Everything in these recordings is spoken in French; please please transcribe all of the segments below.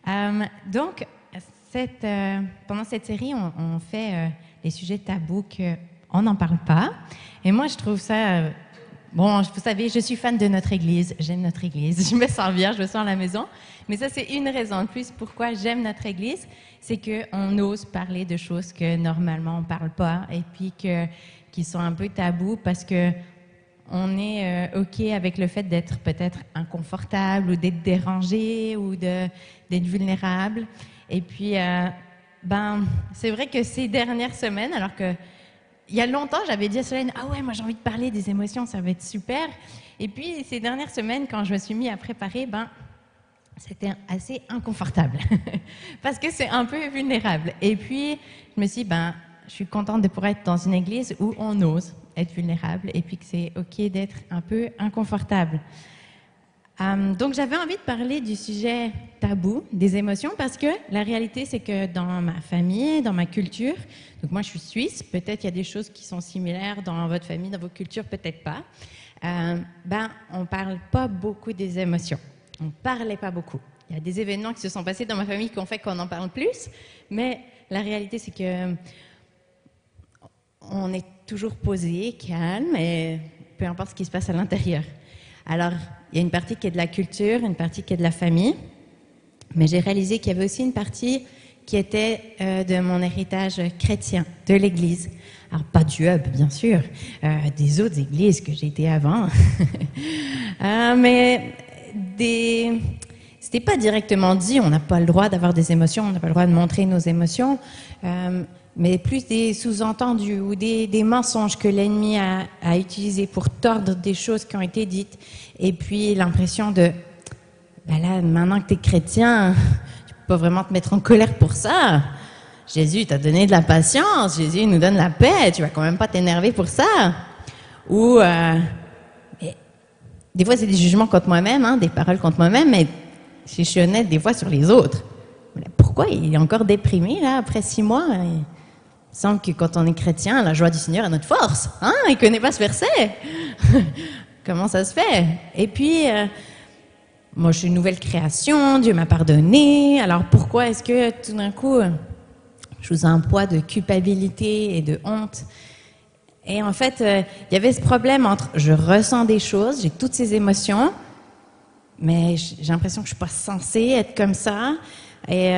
Donc, pendant cette série, on fait les sujets tabous qu'on n'en parle pas. Et moi, je trouve ça... bon, vous savez, je suis fan de notre Église. J'aime notre Église. Je me sens bien, je me sens à la maison. Mais ça, c'est une raison de plus pourquoi j'aime notre Église. C'est qu'on ose parler de choses que normalement on ne parle pas et puis qui sont un peu tabous parce que on est OK avec le fait d'être peut-être inconfortable ou d'être dérangé ou d'être vulnérable. Et puis, c'est vrai que ces dernières semaines, alors que il y a longtemps, j'avais dit à Solène, ah ouais, moi j'ai envie de parler des émotions, ça va être super. Et puis, ces dernières semaines, quand je me suis mis à préparer, c'était assez inconfortable parce que c'est un peu vulnérable. Et puis, je me suis dit, je suis contente de pouvoir être dans une église où on ose être vulnérable et puis que c'est OK d'être un peu inconfortable. Donc, j'avais envie de parler du sujet tabou des émotions parce que la réalité, c'est que dans ma famille, dans ma culture, donc moi, je suis suisse, peut-être il y a des choses qui sont similaires dans votre famille, dans vos cultures, peut-être pas. On parle pas beaucoup des émotions. On parlait pas beaucoup. Il y a des événements qui se sont passés dans ma famille qui ont fait qu'on en parle plus, mais la réalité, c'est que on est toujours posé, calme, et peu importe ce qui se passe à l'intérieur. Alors, il y a une partie qui est de la culture, une partie qui est de la famille, mais j'ai réalisé qu'il y avait aussi une partie qui était de mon héritage chrétien, de l'Église. Alors, pas du Hub, bien sûr, des autres églises que j'ai été avant, mais c'était pas directement dit, on n'a pas le droit d'avoir des émotions, on n'a pas le droit de montrer nos émotions, mais plus des sous-entendus ou des mensonges que l'ennemi a utilisés pour tordre des choses qui ont été dites. Et puis l'impression de, là, maintenant que tu es chrétien, tu peux pas vraiment te mettre en colère pour ça. Jésus t'a donné de la patience, Jésus nous donne la paix, tu vas quand même pas t'énerver pour ça. Ou, des fois c'est des jugements contre moi-même, des paroles contre moi-même, mais si je suis honnête, des fois sur les autres. Pourquoi il est encore déprimé, là, après 6 mois? Il semble que quand on est chrétien, la joie du Seigneur est notre force. Il connaît pas ce verset. Comment ça se fait? Et puis, moi, je suis une nouvelle création, Dieu m'a pardonné. Alors, pourquoi est-ce que tout d'un coup, je vous ai un poids de culpabilité et de honte? Et en fait, il y avait ce problème entre je ressens des choses, j'ai toutes ces émotions, mais j'ai l'impression que je suis pas censée être comme ça. Et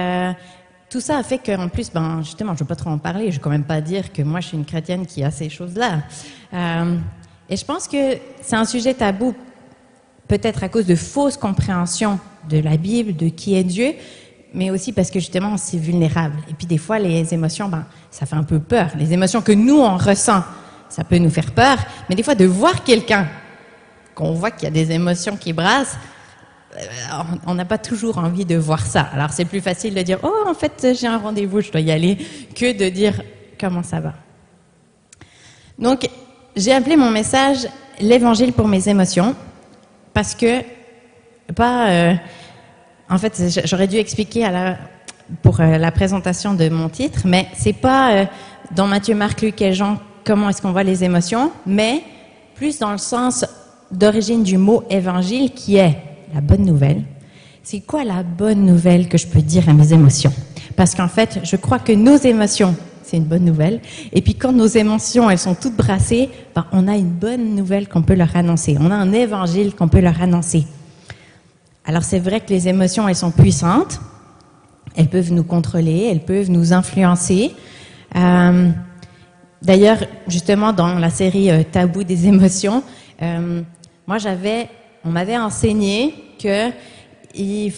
tout ça a fait qu'en plus, justement, je ne veux pas trop en parler, je ne vais quand même pas dire que moi, je suis une chrétienne qui a ces choses-là. Et je pense que c'est un sujet tabou, peut-être à cause de fausses compréhensions de la Bible, de qui est Dieu, mais aussi parce que justement, c'est vulnérable. Et puis des fois, les émotions, ça fait un peu peur. Les émotions que nous, on ressent, ça peut nous faire peur, mais des fois, de voir quelqu'un, qu'on voit qu'il y a des émotions qui brassent, on n'a pas toujours envie de voir ça. Alors, c'est plus facile de dire « Oh, en fait, j'ai un rendez-vous, je dois y aller », que de dire « Comment ça va ?» Donc, j'ai appelé mon message « L'Évangile pour mes émotions » parce que, en fait, j'aurais dû expliquer pour la présentation de mon titre, mais c'est pas dans Matthieu, Marc, Luc et Jean comment est-ce qu'on voit les émotions, mais plus dans le sens d'origine du mot « évangile » qui est la bonne nouvelle. C'est quoi la bonne nouvelle que je peux dire à mes émotions? Parce qu'en fait, je crois que nos émotions, c'est une bonne nouvelle. Et puis quand nos émotions, elles sont toutes brassées, on a une bonne nouvelle qu'on peut leur annoncer. On a un évangile qu'on peut leur annoncer. Alors c'est vrai que les émotions, elles sont puissantes. Elles peuvent nous contrôler, elles peuvent nous influencer. D'ailleurs, justement, dans la série Tabou des émotions, on m'avait enseigné que il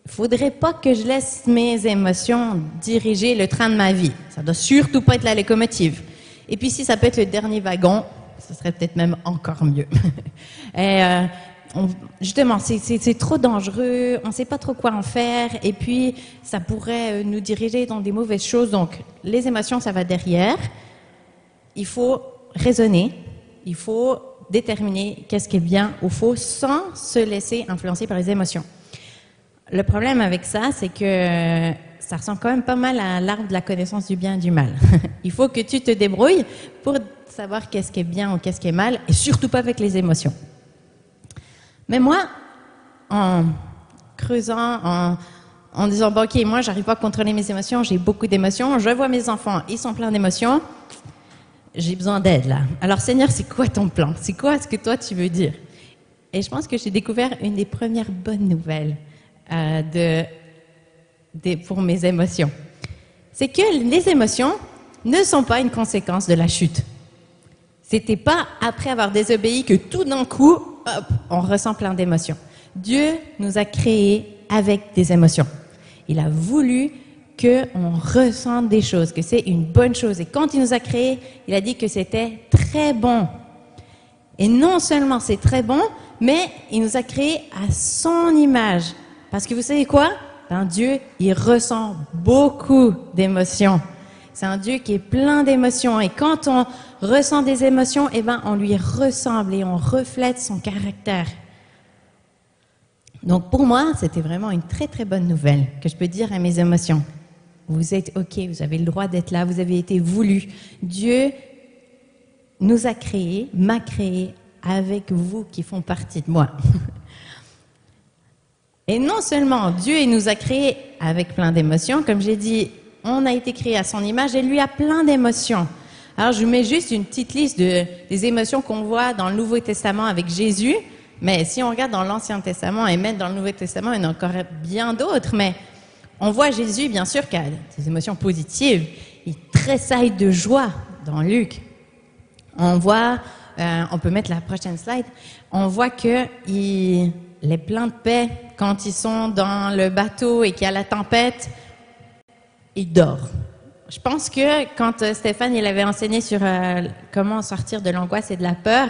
faudrait pas que je laisse mes émotions diriger le train de ma vie. Ça doit surtout pas être la locomotive. Et puis si ça peut être le dernier wagon, ce serait peut-être même encore mieux. Et justement, c'est trop dangereux, on sait pas trop quoi en faire, et puis ça pourrait nous diriger dans des mauvaises choses. Donc les émotions, ça va derrière. Il faut raisonner, il faut déterminer qu'est-ce qui est bien ou faux sans se laisser influencer par les émotions. Le problème avec ça, c'est que ça ressemble quand même pas mal à l'arbre de la connaissance du bien et du mal. Il faut que tu te débrouilles pour savoir qu'est-ce qui est bien ou qu'est-ce qui est mal, et surtout pas avec les émotions. Mais moi, en creusant, en disant, bon, ok, moi, j'arrive pas à contrôler mes émotions, j'ai beaucoup d'émotions, je vois mes enfants, ils sont pleins d'émotions, j'ai besoin d'aide là. Alors Seigneur, c'est quoi ton plan? C'est quoi ce que toi tu veux dire? Et je pense que j'ai découvert une des premières bonnes nouvelles pour mes émotions. C'est que les émotions ne sont pas une conséquence de la chute. C'était pas après avoir désobéi que tout d'un coup, hop, on ressent plein d'émotions. Dieu nous a créés avec des émotions. Il a voulu qu'on ressente des choses, que c'est une bonne chose. Et quand il nous a créés, il a dit que c'était très bon. Et non seulement c'est très bon, mais il nous a créés à son image. Parce que vous savez quoi? Dieu, il ressent beaucoup d'émotions. C'est un Dieu qui est plein d'émotions. Et quand on ressent des émotions, on lui ressemble et on reflète son caractère. Donc pour moi, c'était vraiment une très très bonne nouvelle que je peux dire à mes émotions. Vous êtes OK, vous avez le droit d'être là, vous avez été voulu. Dieu nous a créés, m'a créé avec vous qui font partie de moi. Et non seulement Dieu il nous a créés avec plein d'émotions, comme j'ai dit, on a été créé à son image et lui a plein d'émotions. Alors je vous mets juste une petite liste des émotions qu'on voit dans le Nouveau Testament avec Jésus. Mais si on regarde dans l'Ancien Testament et même dans le Nouveau Testament, il y en a encore bien d'autres. Mais on voit Jésus, bien sûr, qui a des émotions positives. Il tressaille de joie dans Luc. On voit, on peut mettre la prochaine slide, on voit qu'il est plein de paix quand ils sont dans le bateau et qu'il y a la tempête. Il dort. Je pense que quand Stéphane il avait enseigné sur comment sortir de l'angoisse et de la peur,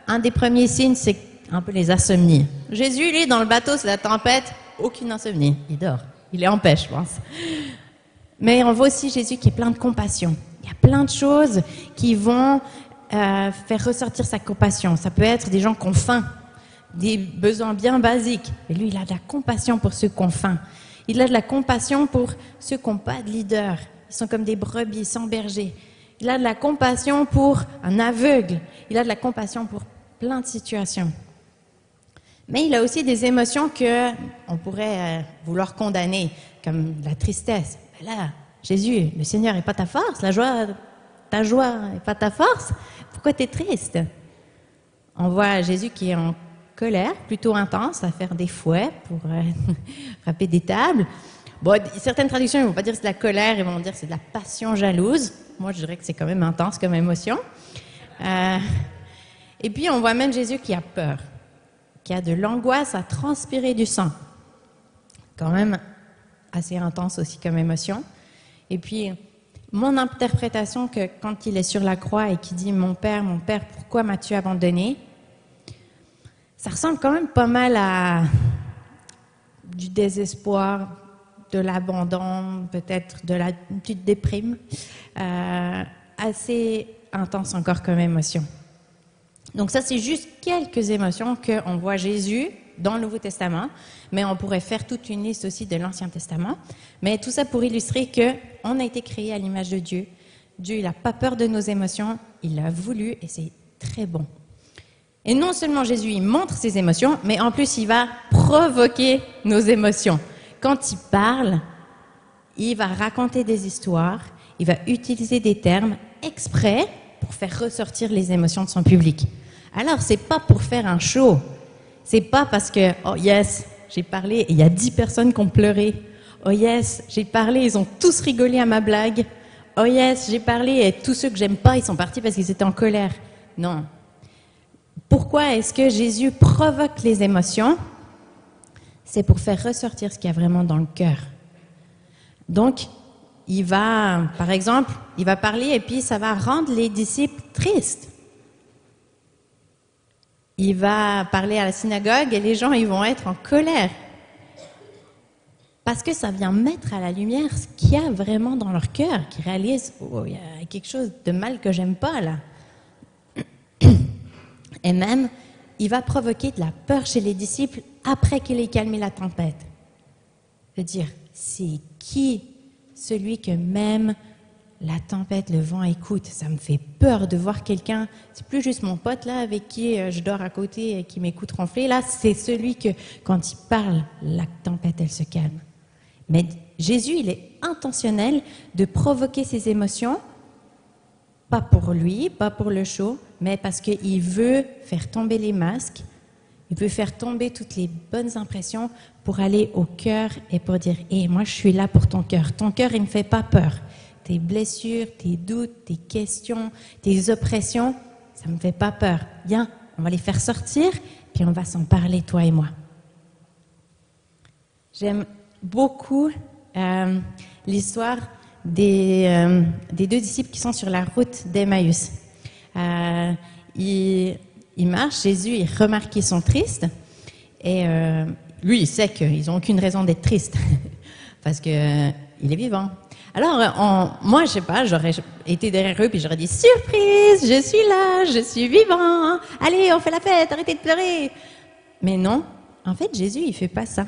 un des premiers signes, c'est un peu les insomnies. Jésus, lui, dans le bateau, c'est la tempête, aucune insomnie. Il dort. Il est en paix, je pense. Mais on voit aussi Jésus qui est plein de compassion. Il y a plein de choses qui vont faire ressortir sa compassion. Ça peut être des gens qui ont faim, des besoins bien basiques. Et lui, il a de la compassion pour ceux qui ont faim. Il a de la compassion pour ceux qui n'ont pas de leader. Ils sont comme des brebis sans berger. Il a de la compassion pour un aveugle. Il a de la compassion pour plein de situations. Mais il a aussi des émotions qu'on pourrait vouloir condamner, comme la tristesse. Mais là, Jésus, le Seigneur n'est pas ta force, ta joie n'est pas ta force. Pourquoi tu es triste? On voit Jésus qui est en colère, plutôt intense, à faire des fouets pour frapper des tables. Bon, certaines traductions ne vont pas dire que c'est de la colère, ils vont dire que c'est de la passion jalouse. Moi, je dirais que c'est quand même intense comme émotion. Et puis, on voit même Jésus qui a peur, qui a de l'angoisse à transpirer du sang. Quand même assez intense aussi comme émotion. Et puis, mon interprétation que quand il est sur la croix et qu'il dit « Mon Père, pourquoi m'as-tu abandonné ?» Ça ressemble quand même pas mal à du désespoir, de l'abandon, peut-être de la petite déprime, assez intense encore comme émotion. Donc ça, c'est juste quelques émotions qu'on voit Jésus dans le Nouveau Testament, mais on pourrait faire toute une liste aussi de l'Ancien Testament. Mais tout ça pour illustrer qu'on a été créé à l'image de Dieu. Dieu, il n'a pas peur de nos émotions, il l'a voulu et c'est très bon. Et non seulement Jésus, il montre ses émotions, mais en plus, il va provoquer nos émotions. Quand il parle, il va raconter des histoires, il va utiliser des termes exprès pour faire ressortir les émotions de son public. Alors, c'est pas pour faire un show. C'est pas parce que, oh yes, j'ai parlé et il y a 10 personnes qui ont pleuré. Oh yes, j'ai parlé, ils ont tous rigolé à ma blague. Oh yes, j'ai parlé et tous ceux que j'aime pas, ils sont partis parce qu'ils étaient en colère. Non. Pourquoi est-ce que Jésus provoque les émotions? C'est pour faire ressortir ce qu'il y a vraiment dans le cœur. Donc, il va, par exemple, il va parler et puis ça va rendre les disciples tristes. Il va parler à la synagogue et les gens, ils vont être en colère. Parce que ça vient mettre à la lumière ce qu'il y a vraiment dans leur cœur, qui réalisent, oh, il y a quelque chose de mal que j'aime pas là. Et même, il va provoquer de la peur chez les disciples après qu'il ait calmé la tempête. Je veux dire, c'est qui celui que même la tempête, le vent écoute? Ça me fait peur de voir quelqu'un, c'est plus juste mon pote là avec qui je dors à côté et qui m'écoute ronfler. Là, c'est celui que quand il parle, la tempête, elle se calme. Mais Jésus, il est intentionnel de provoquer ces émotions, pas pour lui, pas pour le show, mais parce qu'il veut faire tomber les masques, il veut faire tomber toutes les bonnes impressions pour aller au cœur et pour dire « Hé, moi je suis là pour ton cœur. Ton cœur, il ne me fait pas peur. Tes blessures, tes doutes, tes questions, tes oppressions, ça ne me fait pas peur. Viens, on va les faire sortir, puis on va s'en parler, toi et moi. » J'aime beaucoup l'histoire des deux disciples qui sont sur la route d'Emmaüs. Ils marchent, Jésus, il remarque qu'ils sont tristes, et lui, il sait qu'ils n'ont aucune raison d'être tristes, parce qu'il est vivant. Alors, moi, je sais pas, j'aurais été derrière eux, puis j'aurais dit « Surprise, je suis là, je suis vivant, allez, on fait la fête, arrêtez de pleurer !» Mais non, en fait, Jésus, il fait pas ça.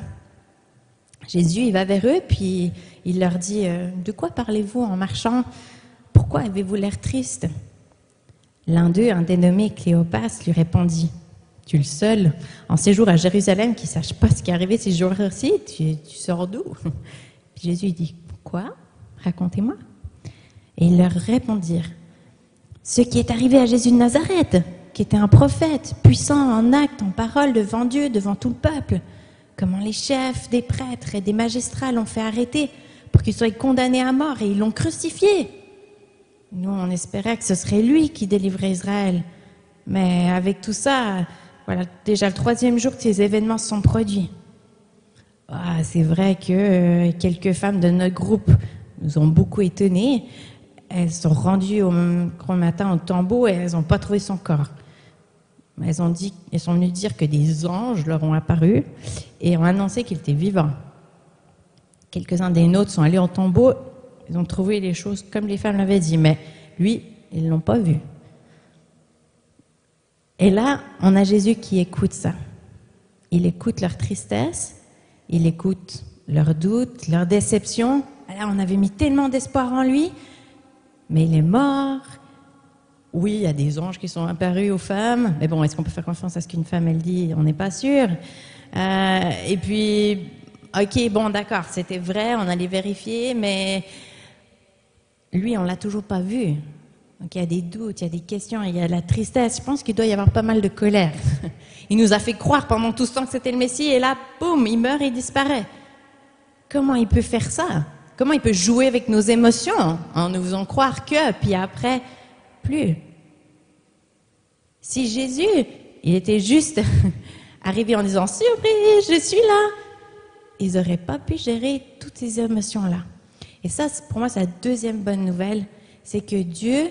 Jésus, il va vers eux, puis il leur dit « De quoi parlez-vous en marchant? Pourquoi avez-vous l'air triste ?» L'un d'eux, un dénommé Cléopas, lui répondit « Tu es le seul en séjour à Jérusalem qui ne sache pas ce qui est arrivé ces jours-ci, tu sors d'où ?» Puis Jésus dit « Quoi? Racontez-moi. » Et ils leur répondirent « Ce qui est arrivé à Jésus de Nazareth, qui était un prophète, puissant en actes, en paroles, devant Dieu, devant tout le peuple. Comment les chefs des prêtres et des magistrats l'ont fait arrêter pour qu'il soit condamné à mort et ils l'ont crucifié. Nous, on espérait que ce serait lui qui délivrait Israël. Mais avec tout ça, voilà, déjà le 3e jour que ces événements se sont produits. Ah, c'est vrai que quelques femmes de notre groupe nous ont beaucoup étonnés. Elles sont rendues au grand matin au tombeau et elles n'ont pas trouvé son corps. Elles sont venues dire que des anges leur ont apparu et ont annoncé qu'il était vivant. Quelques-uns des nôtres sont allés au tombeau, ils ont trouvé les choses comme les femmes l'avaient dit, mais lui, ils ne l'ont pas vu. Et là, on a Jésus qui écoute ça. Il écoute leur tristesse, il écoute leurs doutes, leurs déceptions. Là, on avait mis tellement d'espoir en lui, mais il est mort. Oui, il y a des anges qui sont apparus aux femmes, mais bon, est-ce qu'on peut faire confiance à ce qu'une femme, elle dit? On n'est pas sûr. Et puis, ok, bon, d'accord, c'était vrai, on allait vérifier, mais lui, on l'a toujours pas vu. Donc, il y a des doutes, il y a des questions, il y a de la tristesse. Je pense qu'il doit y avoir pas mal de colère. Il nous a fait croire pendant tout ce temps que c'était le Messie, et là, boum, il meurt et il disparaît. Comment il peut faire ça? Comment il peut jouer avec nos émotions en nous faisant croire que, puis après, plus. Si Jésus, il était juste arrivé en disant « Surprise, je suis là !» ils n'auraient pas pu gérer toutes ces émotions-là. Et ça, pour moi, c'est la deuxième bonne nouvelle, c'est que Dieu,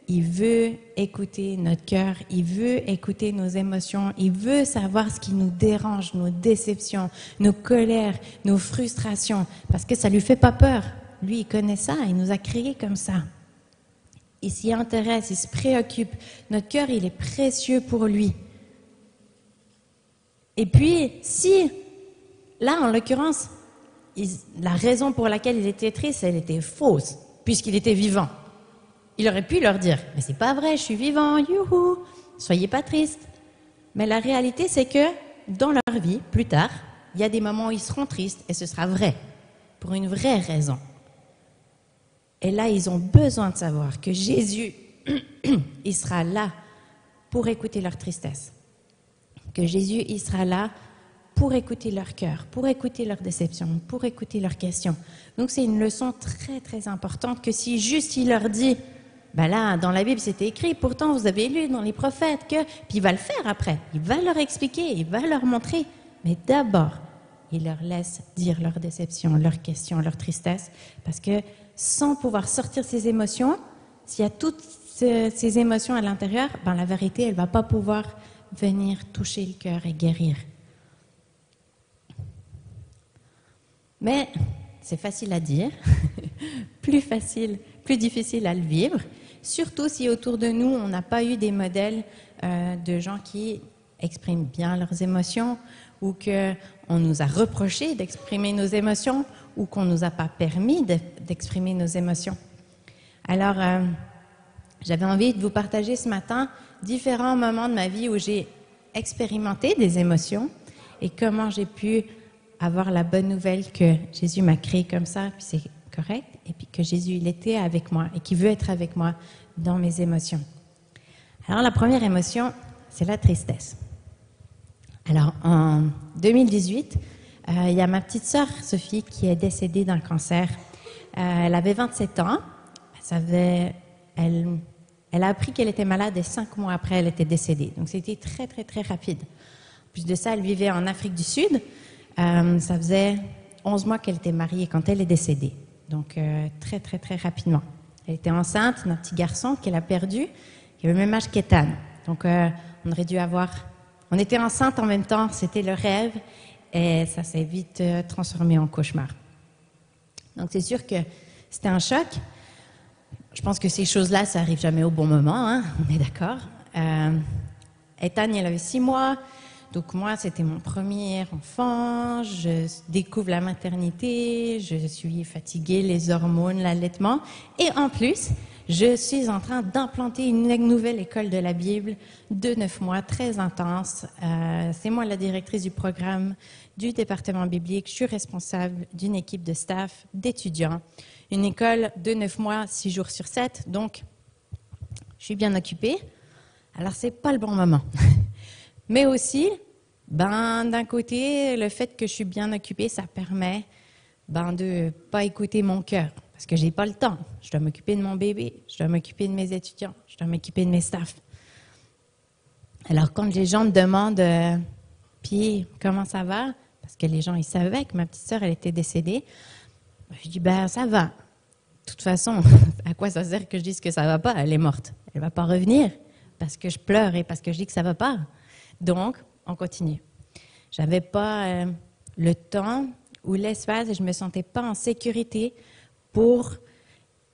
il veut écouter notre cœur, il veut écouter nos émotions, il veut savoir ce qui nous dérange, nos déceptions, nos colères, nos frustrations, parce que ça lui fait pas peur. Lui, il connaît ça, il nous a créés comme ça. Il s'y intéresse, il se préoccupe. Notre cœur, il est précieux pour lui. Et puis, si, là, en l'occurrence, la raison pour laquelle il était triste, elle était fausse, puisqu'il était vivant. Il aurait pu leur dire, mais c'est pas vrai, je suis vivant, youhou, soyez pas tristes. Mais la réalité, c'est que dans leur vie, plus tard, il y a des moments où ils seront tristes, et ce sera vrai, pour une vraie raison. Et là, ils ont besoin de savoir que Jésus, il sera là pour écouter leur tristesse. Que Jésus, il sera là pour écouter leur cœur, pour écouter leurs déceptions, pour écouter leurs questions. Donc, c'est une leçon très, très importante que si juste il leur dit, ben là, dans la Bible, c'était écrit, pourtant, vous avez lu dans les prophètes que... Puis il va le faire après. Il va leur expliquer, il va leur montrer. Mais d'abord, il leur laisse dire leurs déceptions, leurs questions, leurs tristesses, parce que sans pouvoir sortir ses émotions, s'il y a toutes ces émotions à l'intérieur, ben la vérité, elle ne va pas pouvoir venir toucher le cœur et guérir. Mais c'est facile à dire, plus difficile à le vivre, surtout si autour de nous, on n'a pas eu des modèles de gens qui expriment bien leurs émotions, ou qu'on nous a reproché d'exprimer nos émotions, ou qu'on ne nous a pas permis d'exprimer nos émotions. Alors, j'avais envie de vous partager ce matin différents moments de ma vie où j'ai expérimenté des émotions et comment j'ai pu avoir la bonne nouvelle que Jésus m'a créé comme ça, puis c'est correct, et puis que Jésus, il était avec moi et qu'il veut être avec moi dans mes émotions. Alors, la première émotion, c'est la tristesse. Alors, en 2018, il y a ma petite sœur, Sophie, qui est décédée d'un cancer. Elle avait 27 ans. Elle a appris qu'elle était malade et 5 mois après, elle était décédée. Donc, c'était très, très, très rapide. En plus de ça, elle vivait en Afrique du Sud. Ça faisait 11 mois qu'elle était mariée quand elle est décédée. Donc, très, très, très rapidement. Elle était enceinte d'un petit garçon qu'elle a perdu, qui avait le même âge qu'Ethan. Donc, on aurait dû avoir... On était enceinte en même temps, c'était le rêve, et ça s'est vite transformé en cauchemar. Donc, c'est sûr que c'était un choc. Je pense que ces choses-là, ça arrive jamais au bon moment, hein, on est d'accord. Ethan, il avait 6 mois. Donc moi, c'était mon premier enfant, je découvre la maternité, je suis fatiguée, les hormones, l'allaitement. Et en plus, je suis en train d'implanter une nouvelle école de la Bible de 9 mois, très intense. C'est moi la directrice du programme du département biblique. Je suis responsable d'une équipe de staff, d'étudiants. Une école de 9 mois, 6 jours sur 7. Donc, je suis bien occupée. Alors, c'est pas le bon moment. Mais aussi, d'un côté, le fait que je suis bien occupée, ça permet de ne pas écouter mon cœur. Parce que je n'ai pas le temps. Je dois m'occuper de mon bébé, je dois m'occuper de mes étudiants, je dois m'occuper de mes staffs. Alors, quand les gens me demandent « Puis, comment ça va? » Parce que les gens, ils savaient que ma petite sœur, elle était décédée. Je dis « ça va. » De toute façon, à quoi ça sert que je dise que ça ne va pas? Elle est morte. Elle ne va pas revenir parce que je pleure et parce que je dis que ça ne va pas. Donc, on continue. Je n'avais pas le temps ou l'espace et je ne me sentais pas en sécurité pour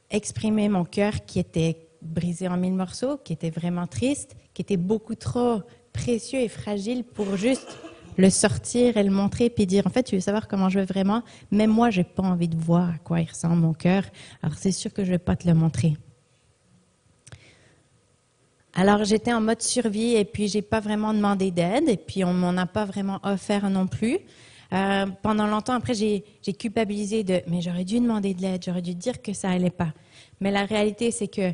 exprimer mon cœur qui était brisé en 1000 morceaux, qui était vraiment triste, qui était beaucoup trop précieux et fragile pour juste le sortir et le montrer puis dire, en fait, tu veux savoir comment je veux vraiment? Même moi, je n'ai pas envie de voir à quoi il ressemble mon cœur. Alors, c'est sûr que je ne vais pas te le montrer. Alors, j'étais en mode survie et puis j'ai pas vraiment demandé d'aide et puis on m'en a pas vraiment offert non plus. Pendant longtemps, après, j'ai culpabilisé mais j'aurais dû demander de l'aide, j'aurais dû dire que ça allait pas. Mais la réalité, c'est que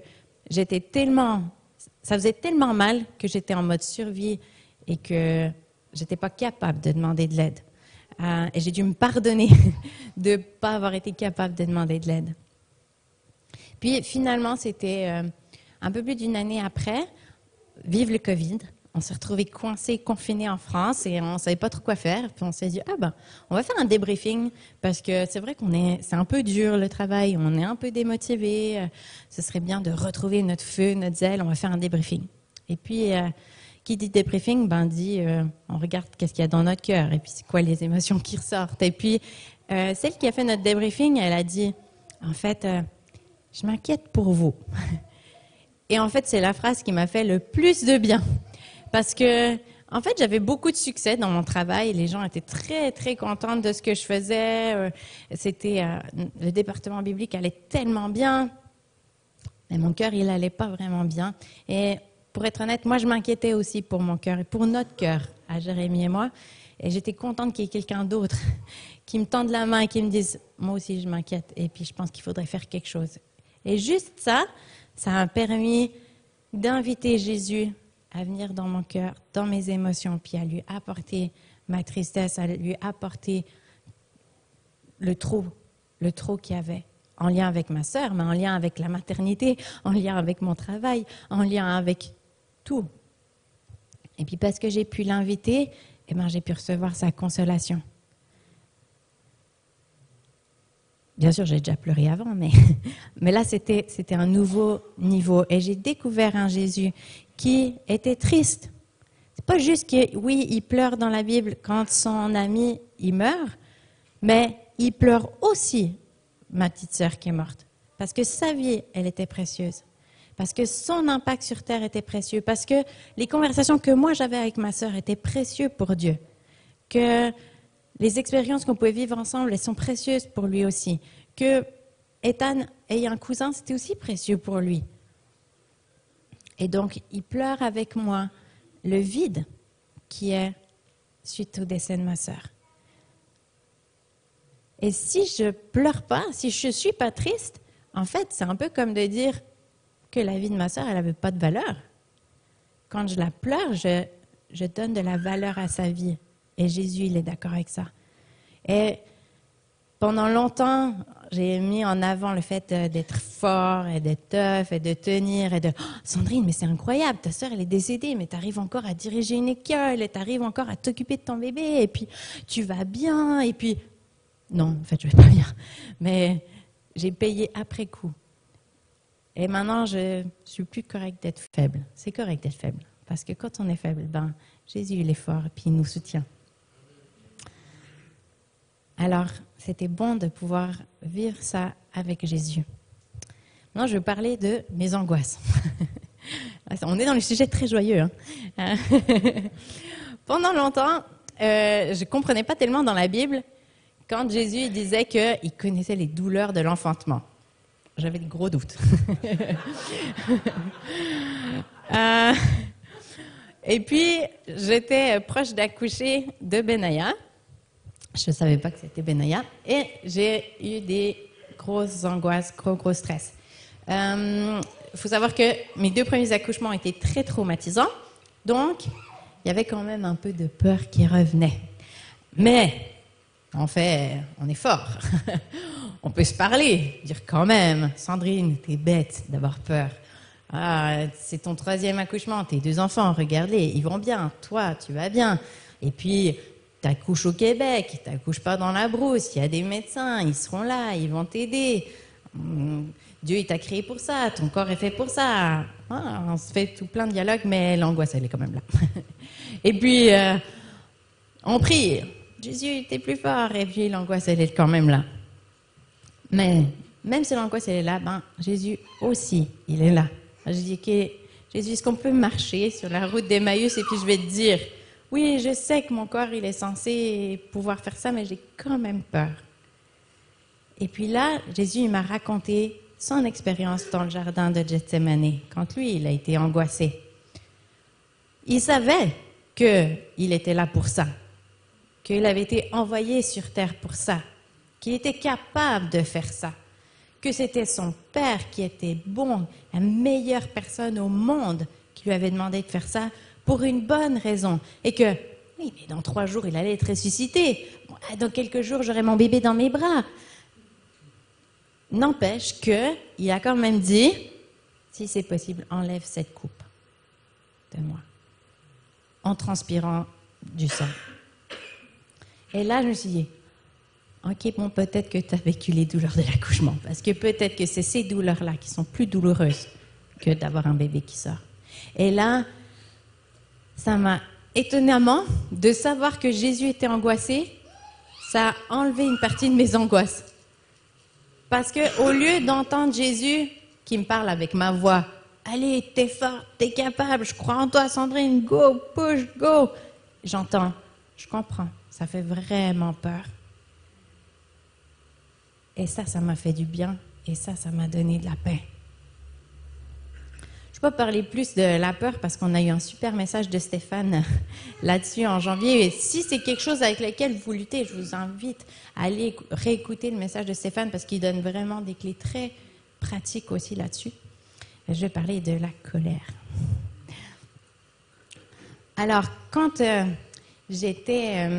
ça faisait tellement mal que j'étais en mode survie et que j'étais pas capable de demander de l'aide. Et j'ai dû me pardonner de pas avoir été capable de demander de l'aide. Puis finalement, c'était un peu plus d'une année après, vive le Covid. On s'est retrouvés coincés, confinés en France et on ne savait pas trop quoi faire. Puis on s'est dit, on va faire un débriefing parce que c'est vrai c'est un peu dur le travail, on est un peu démotivé. Ce serait bien de retrouver notre feu, notre zèle. On va faire un débriefing. Et puis, qui dit débriefing, dit on regarde qu'est-ce qu'il y a dans notre cœur et puis c'est quoi les émotions qui ressortent. Et puis, celle qui a fait notre débriefing, elle a dit, en fait, je m'inquiète pour vous. Et en fait, c'est la phrase qui m'a fait le plus de bien. Parce que, en fait, j'avais beaucoup de succès dans mon travail. Les gens étaient très, très contents de ce que je faisais. Le département biblique allait tellement bien. Mais mon cœur, il allait pas vraiment bien. Et pour être honnête, moi, je m'inquiétais aussi pour mon cœur et pour notre cœur, à Jérémie et moi. Et j'étais contente qu'il y ait quelqu'un d'autre qui me tende la main et qui me dise « Moi aussi, je m'inquiète. Et puis, je pense qu'il faudrait faire quelque chose. » Et juste ça m'a permis d'inviter Jésus à venir dans mon cœur, dans mes émotions, puis à lui apporter ma tristesse, à lui apporter le trop qu'il y avait, en lien avec ma sœur, mais en lien avec la maternité, en lien avec mon travail, en lien avec tout. Et puis parce que j'ai pu l'inviter, j'ai pu recevoir sa consolation. Bien sûr, j'ai déjà pleuré avant, mais là, c'était un nouveau niveau. Et j'ai découvert un Jésus qui était triste. C'est pas juste que, oui, il pleure dans la Bible quand son ami, il meurt, mais il pleure aussi, ma petite sœur qui est morte. Parce que sa vie, elle était précieuse. Parce que son impact sur Terre était précieux. Parce que les conversations que moi j'avais avec ma sœur étaient précieuses pour Dieu. Que les expériences qu'on pouvait vivre ensemble, elles sont précieuses pour lui aussi. Que Ethan ait un cousin, c'était aussi précieux pour lui. Et donc, il pleure avec moi le vide qui est suite au décès de ma sœur. Et si je pleure pas, si je suis pas triste, en fait, c'est un peu comme de dire que la vie de ma sœur, elle n'avait pas de valeur. Quand je la pleure, je donne de la valeur à sa vie. Et Jésus, il est d'accord avec ça. Et pendant longtemps, j'ai mis en avant le fait d'être fort et d'être tough et de tenir et de oh, Sandrine, mais c'est incroyable, ta sœur, elle est décédée, mais tu arrives encore à diriger une école et tu arrives encore à t'occuper de ton bébé et puis tu vas bien et puis... Non, en fait, je vais pas bien. Mais j'ai payé après coup. Et maintenant, je suis plus correcte d'être faible. C'est correct d'être faible. Parce que quand on est faible, ben, Jésus, il est fort et puis il nous soutient. Alors, c'était bon de pouvoir vivre ça avec Jésus. Maintenant, je vais parler de mes angoisses. On est dans le sujet très joyeux. Hein. Pendant longtemps, je ne comprenais pas tellement dans la Bible quand Jésus disait qu'il connaissait les douleurs de l'enfantement. J'avais des gros doutes. Et puis, j'étais proche d'accoucher de Benaya. Je ne savais pas que c'était Benaya. Et j'ai eu des grosses angoisses, gros stress. Il faut savoir que mes 2 premiers accouchements ont été très traumatisants. Donc, il y avait quand même un peu de peur qui revenait. Mais, en fait, on est fort. On peut se parler, dire quand même, Sandrine, t'es bête d'avoir peur. Ah, c'est ton 3e accouchement, tes 2 enfants, regarde-les, ils vont bien, toi, tu vas bien. Et puis, t'accouches au Québec, t'accouches pas dans la brousse, il y a des médecins, ils seront là, ils vont t'aider. Dieu, il t'a créé pour ça, ton corps est fait pour ça. Ah, on se fait tout plein de dialogues, mais l'angoisse, elle est quand même là. Et puis, on prie, Jésus, t'es plus fort, et puis l'angoisse, elle est quand même là. Mais même si l'angoisse, elle est là, ben, Jésus aussi, il est là. Je dis, okay, Jésus, est-ce qu'on peut marcher sur la route d'Emmaüs et puis je vais te dire, oui, je sais que mon corps, il est censé pouvoir faire ça, mais j'ai quand même peur. Et puis là, Jésus, il m'a raconté son expérience dans le jardin de Gethsémani, quand lui, il a été angoissé. Il savait qu'il était là pour ça, qu'il avait été envoyé sur terre pour ça, qu'il était capable de faire ça, que c'était son père qui était bon, la meilleure personne au monde qui lui avait demandé de faire ça pour une bonne raison. Et que, oui, mais dans 3 jours, il allait être ressuscité. Dans quelques jours, j'aurai mon bébé dans mes bras. N'empêche qu'il a quand même dit, si c'est possible, enlève cette coupe de moi, en transpirant du sang. Et là, je me suis dit, ok, bon, peut-être que tu as vécu les douleurs de l'accouchement, parce que peut-être que c'est ces douleurs-là qui sont plus douloureuses que d'avoir un bébé qui sort. Et là, ça m'a étonnamment de savoir que Jésus était angoissé, ça a enlevé une partie de mes angoisses. Parce que au lieu d'entendre Jésus qui me parle avec ma voix, allez, t'es fort, t'es capable, je crois en toi, Sandrine, go, push, go, j'entends, je comprends, ça fait vraiment peur. Et ça m'a fait du bien. Et ça m'a donné de la paix. Je ne peux pas parler plus de la peur parce qu'on a eu un super message de Stéphane là-dessus en janvier. Et si c'est quelque chose avec lequel vous luttez, je vous invite à aller réécouter le message de Stéphane parce qu'il donne vraiment des clés très pratiques aussi là-dessus. Je vais parler de la colère. Alors, quand j'étais...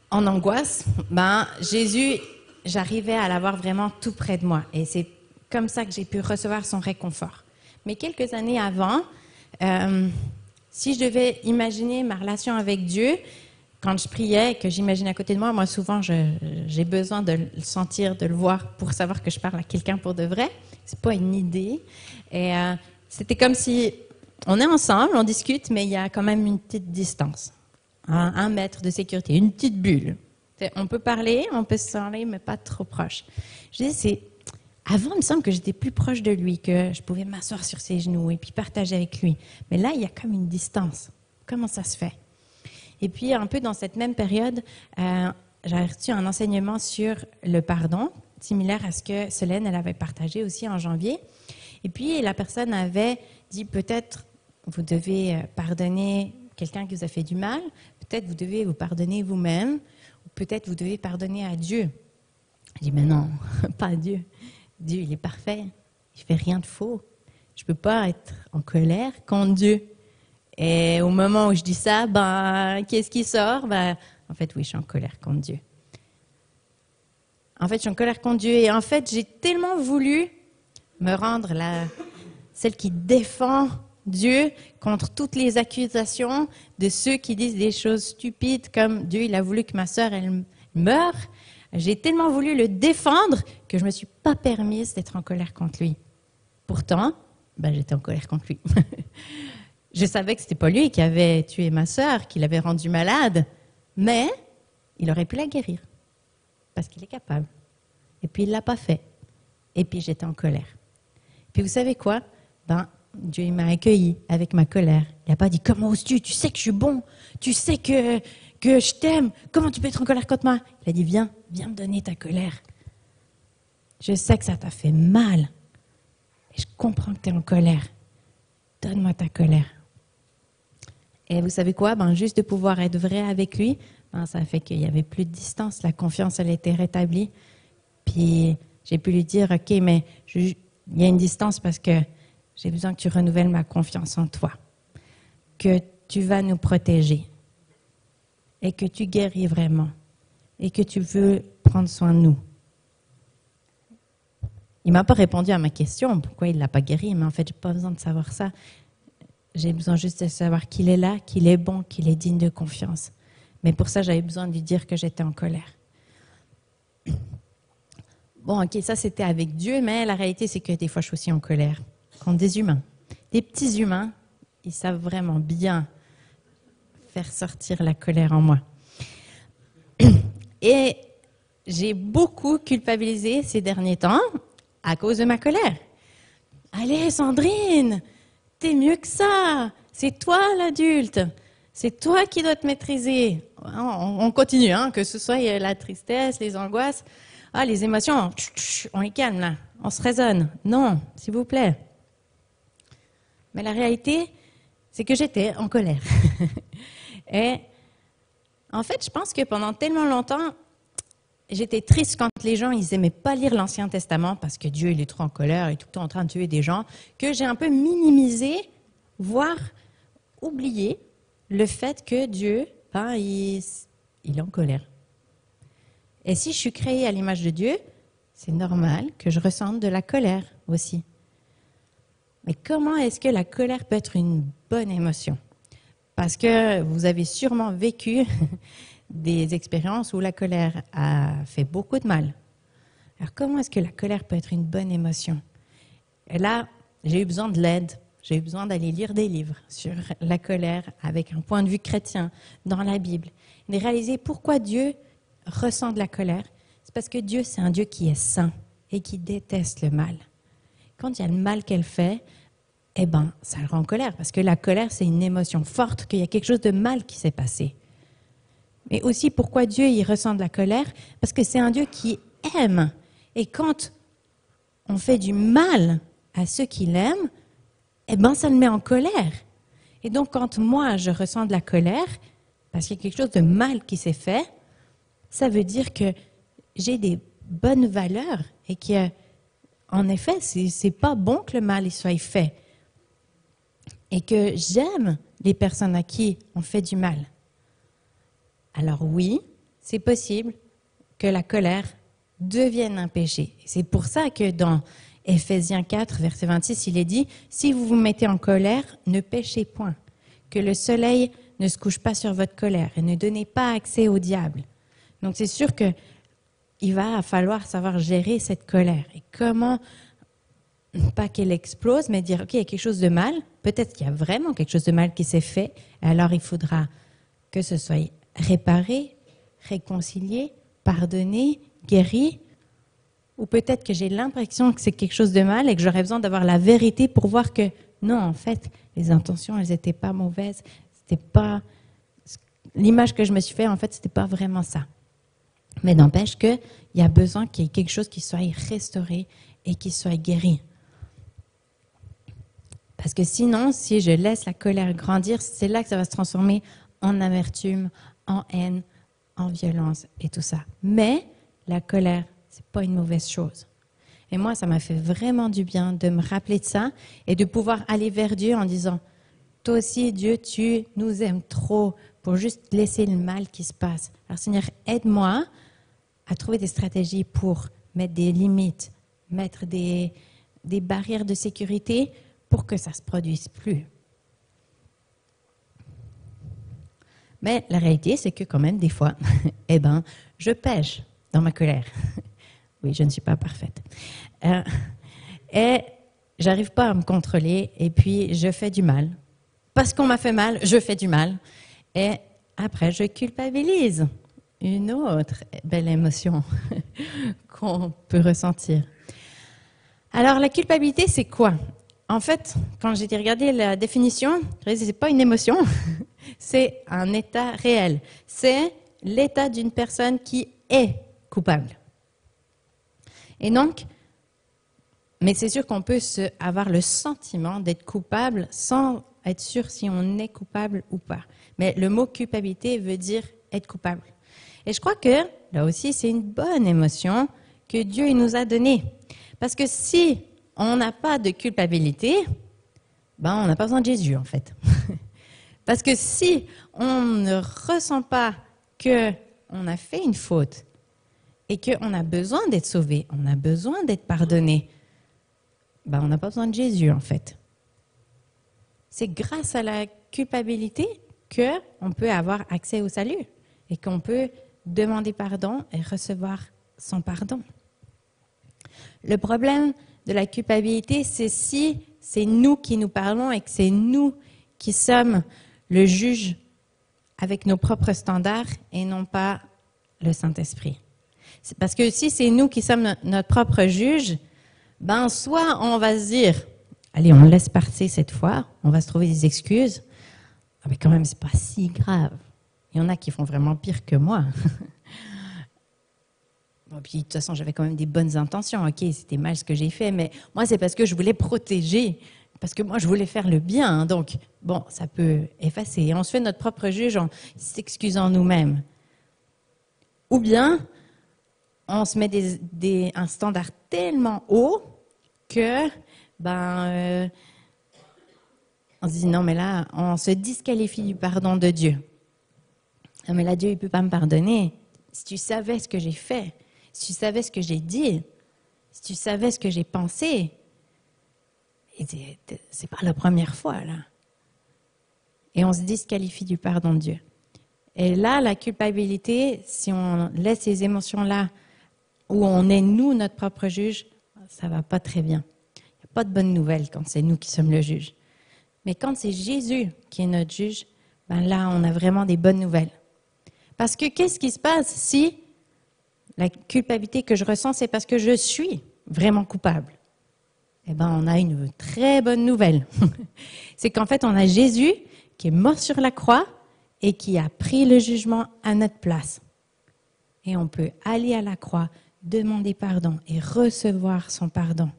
en angoisse, ben, Jésus, j'arrivais à l'avoir vraiment tout près de moi. Et c'est comme ça que j'ai pu recevoir son réconfort. Mais quelques années avant, si je devais imaginer ma relation avec Dieu, quand je priais, que j'imagine à côté de moi, moi souvent j'ai besoin de le sentir, de le voir pour savoir que je parle à quelqu'un pour de vrai. C'est pas une idée. Et c'était comme si on est ensemble, on discute, mais il y a quand même une petite distance. 1 mètre de sécurité, une petite bulle. On peut parler, on peut se parler, mais pas trop proche. Je dis, avant, il me semble que j'étais plus proche de lui, que je pouvais m'asseoir sur ses genoux et puis partager avec lui. Mais là, il y a comme une distance. Comment ça se fait? Et puis, un peu dans cette même période, j'ai reçu un enseignement sur le pardon, similaire à ce que Solène, elle avait partagé aussi en janvier. Et puis, la personne avait dit, peut-être, vous devez pardonner quelqu'un qui vous a fait du mal, peut-être vous devez vous pardonner vous-même, ou peut-être vous devez pardonner à Dieu. Je dis, mais non, pas à Dieu. Dieu, il est parfait, il ne fait rien de faux. Je ne peux pas être en colère contre Dieu. Et au moment où je dis ça, qu'est-ce qui sort? En fait, oui, je suis en colère contre Dieu. En fait, je suis en colère contre Dieu. Et en fait, j'ai tellement voulu me rendre celle qui défend Dieu contre toutes les accusations de ceux qui disent des choses stupides comme Dieu, il a voulu que ma sœur, elle meure. J'ai tellement voulu le défendre que je ne me suis pas permise d'être en colère contre lui. Pourtant, j'étais en colère contre lui. Je savais que ce n'était pas lui qui avait tué ma sœur, qui l'avait rendue malade, mais il aurait pu la guérir parce qu'il est capable. Et puis, il ne l'a pas fait. Et puis, j'étais en colère. Puis, vous savez quoi? Dieu il m'a accueilli avec ma colère. Il n'a pas dit « Comment oses-tu? Tu sais que je suis bon. Tu sais que je t'aime. Comment tu peux être en colère contre moi ?» Il a dit « Viens me donner ta colère. Je sais que ça t'a fait mal. Et je comprends que tu es en colère. Donne-moi ta colère. » Et vous savez quoi? Juste de pouvoir être vrai avec lui, ça a fait qu'il n'y avait plus de distance. La confiance, elle était rétablie. Puis j'ai pu lui dire, OK, mais il y a une distance parce que j'ai besoin que tu renouvelles ma confiance en toi, que tu vas nous protéger et que tu guéris vraiment et que tu veux prendre soin de nous. Il ne m'a pas répondu à ma question, pourquoi il ne l'a pas guéri, mais en fait, je n'ai pas besoin de savoir ça. J'ai besoin juste de savoir qu'il est là, qu'il est bon, qu'il est digne de confiance. Mais pour ça, j'avais besoin de lui dire que j'étais en colère. Bon, OK, ça c'était avec Dieu, mais la réalité, c'est que des fois, je suis aussi en colère contre des humains. Des petits humains, ils savent vraiment bien faire sortir la colère en moi. Et j'ai beaucoup culpabilisé ces derniers temps à cause de ma colère. Allez, Sandrine, t'es mieux que ça. C'est toi l'adulte. C'est toi qui dois te maîtriser. On continue, que ce soit la tristesse, les angoisses. Les émotions, on les calme là. On se raisonne. Non, s'il vous plaît. Mais la réalité, c'est que j'étais en colère. Et en fait, je pense que pendant tellement longtemps, j'étais triste quand les gens, ils n'aimaient pas lire l'Ancien Testament parce que Dieu, il est trop en colère, il est tout le temps en train de tuer des gens, que j'ai un peu minimisé, voire oublié le fait que Dieu, il est en colère. Et si je suis créée à l'image de Dieu, c'est normal que je ressente de la colère aussi. Mais comment est-ce que la colère peut être une bonne émotion? Parce que vous avez sûrement vécu des expériences où la colère a fait beaucoup de mal. Alors comment est-ce que la colère peut être une bonne émotion? Et là, j'ai eu besoin de l'aide. J'ai eu besoin d'aller lire des livres sur la colère avec un point de vue chrétien dans la Bible. Et de réaliser pourquoi Dieu ressent de la colère. C'est parce que Dieu, c'est un Dieu qui est saint et qui déteste le mal. Quand il y a le mal qu'elle fait, ça le rend en colère. Parce que la colère, c'est une émotion forte, qu'il y a quelque chose de mal qui s'est passé. Mais aussi, pourquoi Dieu, il ressent de la colère? Parce que c'est un Dieu qui aime. Et quand on fait du mal à ceux qui l'aiment, ça le met en colère. Et donc, quand moi, je ressens de la colère, parce qu'il y a quelque chose de mal qui s'est fait, ça veut dire que j'ai des bonnes valeurs et qu'en effet, c'est pas bon que le mal soit fait. Et que j'aime les personnes à qui on fait du mal. Alors oui, c'est possible que la colère devienne un péché. C'est pour ça que dans Éphésiens 4, verset 26, il est dit « Si vous vous mettez en colère, ne péchez point, que le soleil ne se couche pas sur votre colère et ne donnez pas accès au diable. » Donc c'est sûr qu'il va falloir savoir gérer cette colère. Et comment, pas qu'elle explose, mais dire « Ok, il y a quelque chose de mal, peut-être qu'il y a vraiment quelque chose de mal qui s'est fait, alors il faudra que ce soit réparé, réconcilié, pardonné, guéri. » Ou peut-être que j'ai l'impression que c'est quelque chose de mal et que j'aurais besoin d'avoir la vérité pour voir que non, en fait, les intentions, elles n'étaient pas mauvaises. C'était pas l'image que je me suis fait, en fait, c'était pas vraiment ça. Mais n'empêche qu'il y a besoin qu'il y ait quelque chose qui soit restauré et qui soit guéri. Parce que sinon, si je laisse la colère grandir, c'est là que ça va se transformer en amertume, en haine, en violence et tout ça. Mais la colère, c'est pas une mauvaise chose. Et moi, ça m'a fait vraiment du bien de me rappeler de ça et de pouvoir aller vers Dieu en disant, toi aussi, Dieu, tu nous aimes trop pour juste laisser le mal qui se passe. Alors Seigneur, aide-moi à trouver des stratégies pour mettre des limites, mettre des barrières de sécurité pour que ça ne se produise plus. Mais la réalité, c'est que quand même, des fois, je pêche dans ma colère. Oui, je ne suis pas parfaite. Et j'arrive pas à me contrôler et puis je fais du mal. Parce qu'on m'a fait mal, je fais du mal. Et après, je culpabilise. Une autre belle émotion qu'on peut ressentir. Alors, la culpabilité, c'est quoi? En fait, quand j'ai regardé la définition, ce n'est pas une émotion, c'est un état réel. C'est l'état d'une personne qui est coupable. Et donc, mais c'est sûr qu'on peut avoir le sentiment d'être coupable sans être sûr si on est coupable ou pas. Mais le mot culpabilité veut dire être coupable. Et je crois que, là aussi, c'est une bonne émotion que Dieu il nous a donnée. Parce que si on n'a pas de culpabilité, on n'a pas besoin de Jésus, en fait. Parce que si on ne ressent pas qu'on a fait une faute et qu'on a besoin d'être sauvé, on a besoin d'être pardonné, on n'a pas besoin de Jésus, en fait. C'est grâce à la culpabilité qu'on peut avoir accès au salut et qu'on peut demander pardon et recevoir son pardon. Le problème de la culpabilité, c'est si c'est nous qui nous parlons et que c'est nous qui sommes le juge avec nos propres standards et non pas le Saint-Esprit. C'est parce que si c'est nous qui sommes notre propre juge, soit on va se dire, allez, on laisse passer cette fois, on va se trouver des excuses. Ah, mais quand même, c'est pas si grave. Il y en a qui font vraiment pire que moi. Bon, puis, de toute façon, j'avais quand même des bonnes intentions. Ok, c'était mal ce que j'ai fait, mais moi, c'est parce que je voulais protéger, parce que moi, je voulais faire le bien. Donc, bon, ça peut effacer. Et on se fait notre propre juge en s'excusant nous-mêmes. Ou bien, on se met un standard tellement haut que, on se dit non, mais là, on se disqualifie du pardon de Dieu. Non, mais là, Dieu, il ne peut pas me pardonner. Si tu savais ce que j'ai fait, si tu savais ce que j'ai dit, si tu savais ce que j'ai pensé, c'est pas la première fois, là. Et on se disqualifie du pardon de Dieu. Et là, la culpabilité, si on laisse ces émotions-là, où on est nous, notre propre juge, ça va pas très bien. Il n'y a pas de bonne nouvelle quand c'est nous qui sommes le juge. Mais quand c'est Jésus qui est notre juge, là, on a vraiment des bonnes nouvelles. Parce que qu'est-ce qui se passe si la culpabilité que je ressens, c'est parce que je suis vraiment coupable? On a une très bonne nouvelle. C'est qu'en fait, on a Jésus qui est mort sur la croix et qui a pris le jugement à notre place. Et on peut aller à la croix, demander pardon et recevoir son pardon.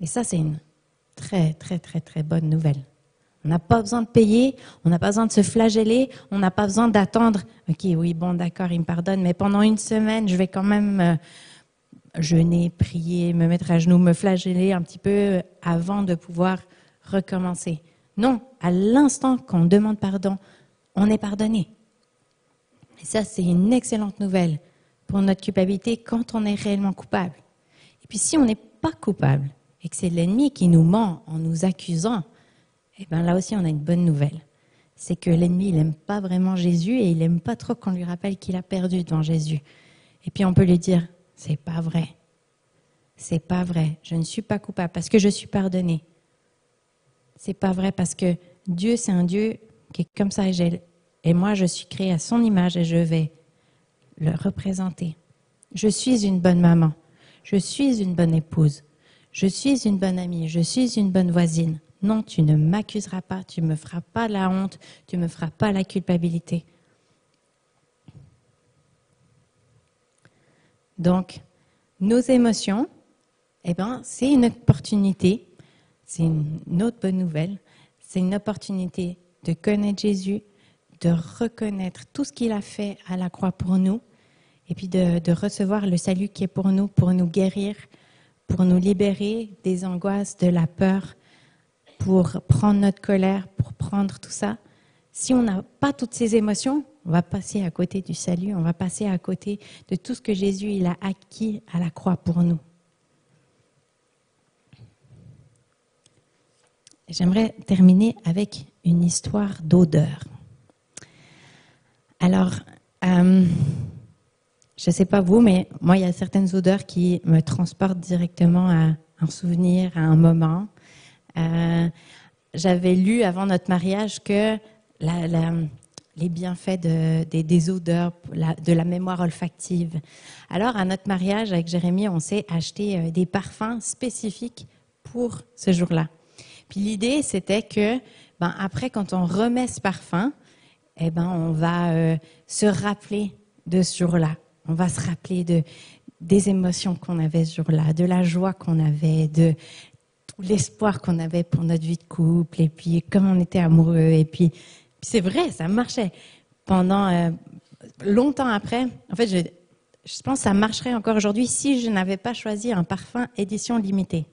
Et ça, c'est une très, très, très, très bonne nouvelle. On n'a pas besoin de payer, on n'a pas besoin de se flageller, on n'a pas besoin d'attendre. Ok, oui, bon, d'accord, il me pardonne, mais pendant une semaine, je vais quand même jeûner, prier, me mettre à genoux, me flageller un petit peu avant de pouvoir recommencer. Non, à l'instant qu'on demande pardon, on est pardonné. Et ça, c'est une excellente nouvelle pour notre culpabilité quand on est réellement coupable. Et puis si on n'est pas coupable et que c'est l'ennemi qui nous ment en nous accusant, là aussi, on a une bonne nouvelle. C'est que l'ennemi, il n'aime pas vraiment Jésus et il n'aime pas trop qu'on lui rappelle qu'il a perdu devant Jésus. Et puis, on peut lui dire, c'est pas vrai. C'est pas vrai. Je ne suis pas coupable parce que je suis pardonné. C'est pas vrai parce que Dieu, c'est un Dieu qui est comme ça. Et moi, je suis créée à son image et je vais le représenter. Je suis une bonne maman. Je suis une bonne épouse. Je suis une bonne amie. Je suis une bonne voisine. Non, tu ne m'accuseras pas, tu ne me feras pas la honte, tu ne me feras pas la culpabilité. Donc, nos émotions, c'est une opportunité, c'est une autre bonne nouvelle, c'est une opportunité de connaître Jésus, de reconnaître tout ce qu'il a fait à la croix pour nous, et puis de recevoir le salut qui est pour nous guérir, pour nous libérer des angoisses, de la peur, pour prendre notre colère, pour prendre tout ça. Si on n'a pas toutes ces émotions, on va passer à côté du salut, on va passer à côté de tout ce que Jésus il a acquis à la croix pour nous. J'aimerais terminer avec une histoire d'odeur. Alors, je ne sais pas vous, mais moi, il y a certaines odeurs qui me transportent directement à un souvenir, à un moment. J'avais lu avant notre mariage que les bienfaits des odeurs, de la mémoire olfactive. Alors, à notre mariage avec Jérémie, on s'est acheté des parfums spécifiques pour ce jour-là. Puis l'idée, c'était que, après, quand on remet ce parfum, on va se rappeler de ce jour-là. On va se rappeler des émotions qu'on avait ce jour-là, de la joie qu'on avait, de tout l'espoir qu'on avait pour notre vie de couple, et puis comme on était amoureux. Et puis c'est vrai, ça marchait. Pendant longtemps après, en fait, je pense que ça marcherait encore aujourd'hui si je n'avais pas choisi un parfum édition limitée.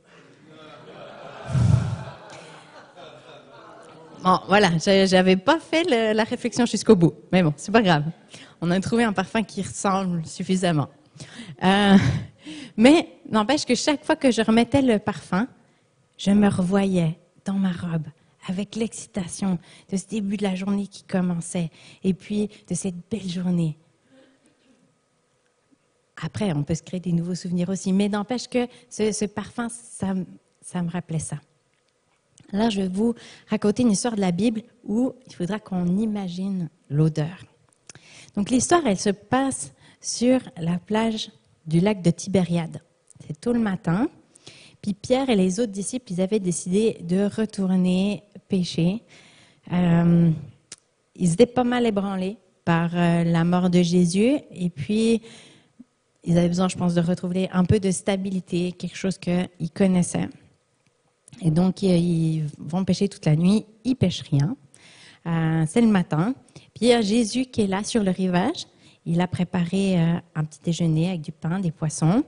Bon, voilà, j'avais pas fait la réflexion jusqu'au bout, mais bon, c'est pas grave. On a trouvé un parfum qui ressemble suffisamment. Mais n'empêche que chaque fois que je remettais le parfum, je me revoyais dans ma robe avec l'excitation de ce début de la journée qui commençait et puis de cette belle journée. Après, on peut se créer des nouveaux souvenirs aussi, mais n'empêche que ce parfum, ça me rappelait ça. Là, je vais vous raconter une histoire de la Bible où il faudra qu'on imagine l'odeur. Donc, l'histoire, elle se passe sur la plage du lac de Tibériade. C'est tôt le matin. Puis Pierre et les autres disciples, ils avaient décidé de retourner pêcher. Ils étaient pas mal ébranlés par la mort de Jésus. Et puis, ils avaient besoin, je pense, de retrouver un peu de stabilité, quelque chose qu'ils connaissaient. Et donc, ils vont pêcher toute la nuit, ils pêchent rien. C'est le matin. Puis il y a Jésus qui est là sur le rivage. Il a préparé un petit déjeuner avec du pain, des poissons.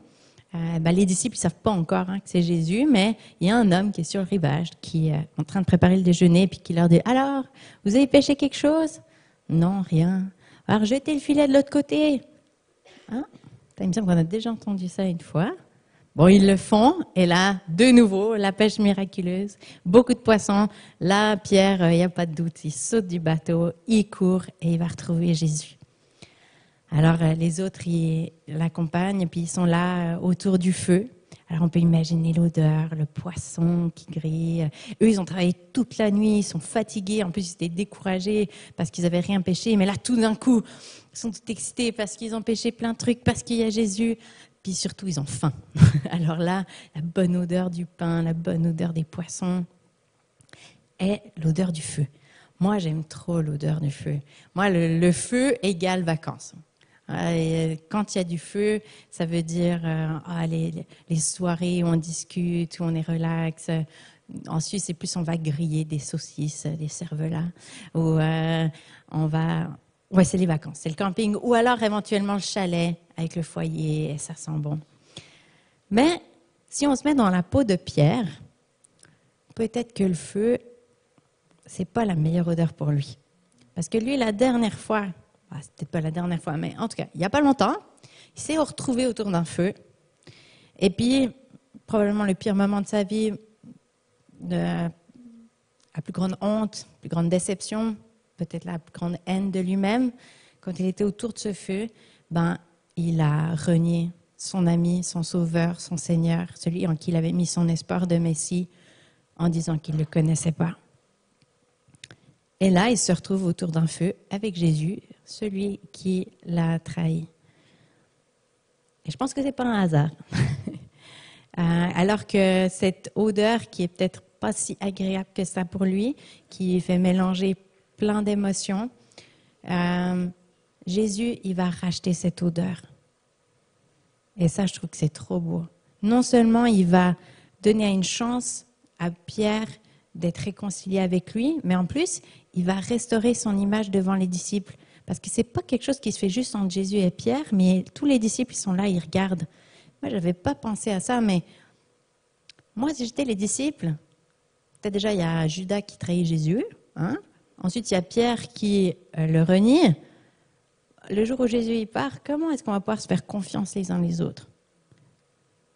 Les disciples ne savent pas encore que c'est Jésus, mais il y a un homme qui est sur le rivage, qui est en train de préparer le déjeuner, puis qui leur dit « Alors, vous avez pêché quelque chose ?»« Non, rien. »« Alors, jetez le filet de l'autre côté. » Hein? Il me semble qu'on a déjà entendu ça une fois. Bon, ils le font, et là, de nouveau, la pêche miraculeuse, beaucoup de poissons. Là, Pierre, il n'y a pas de doute, il saute du bateau, il court, et il va retrouver Jésus. Alors, les autres, ils l'accompagnent, et puis ils sont là autour du feu. Alors, on peut imaginer l'odeur, le poisson qui grille. Eux, ils ont travaillé toute la nuit, ils sont fatigués. En plus, ils étaient découragés parce qu'ils n'avaient rien pêché. Mais là, tout d'un coup, ils sont tout excités parce qu'ils ont pêché plein de trucs, parce qu'il y a Jésus. Puis surtout, ils ont faim. Alors là, la bonne odeur du pain, la bonne odeur des poissons et l'odeur du feu. Moi, j'aime trop l'odeur du feu. Moi, le feu égale vacances. Et quand il y a du feu, ça veut dire les soirées où on discute, où on est relax. En Suisse, c'est plus on va griller des saucisses, des cervelas, ou on va... Ouais, c'est les vacances, c'est le camping, ou alors éventuellement le chalet avec le foyer, et ça sent bon. Mais si on se met dans la peau de Pierre, peut-être que le feu, c'est pas la meilleure odeur pour lui. Parce que lui, la dernière fois, c'est peut-être pas la dernière fois, mais en tout cas, il n'y a pas longtemps, il s'est retrouvé autour d'un feu. Et puis, probablement le pire moment de sa vie, la plus grande honte, la plus grande déception, peut-être la plus grande haine de lui-même, quand il était autour de ce feu, il a renié son ami, son sauveur, son Seigneur, celui en qui il avait mis son espoir de Messie, en disant qu'il ne le connaissait pas. Et là, il se retrouve autour d'un feu avec Jésus, celui qui l'a trahi. Et je pense que ce n'est pas un hasard. Alors que cette odeur qui est peut-être pas si agréable que ça pour lui, qui fait mélanger plein d'émotions, Jésus, il va racheter cette odeur. Et ça, je trouve que c'est trop beau. Non seulement il va donner une chance à Pierre d'être réconcilié avec lui, mais en plus, il va restaurer son image devant les disciples. Parce que ce n'est pas quelque chose qui se fait juste entre Jésus et Pierre, mais tous les disciples, ils sont là, ils regardent. Moi, je n'avais pas pensé à ça, mais moi, si j'étais les disciples, peut-être déjà, il y a Judas qui trahit Jésus. Hein? Ensuite, il y a Pierre qui le renie. Le jour où Jésus y part, comment est-ce qu'on va pouvoir se faire confiance les uns les autres?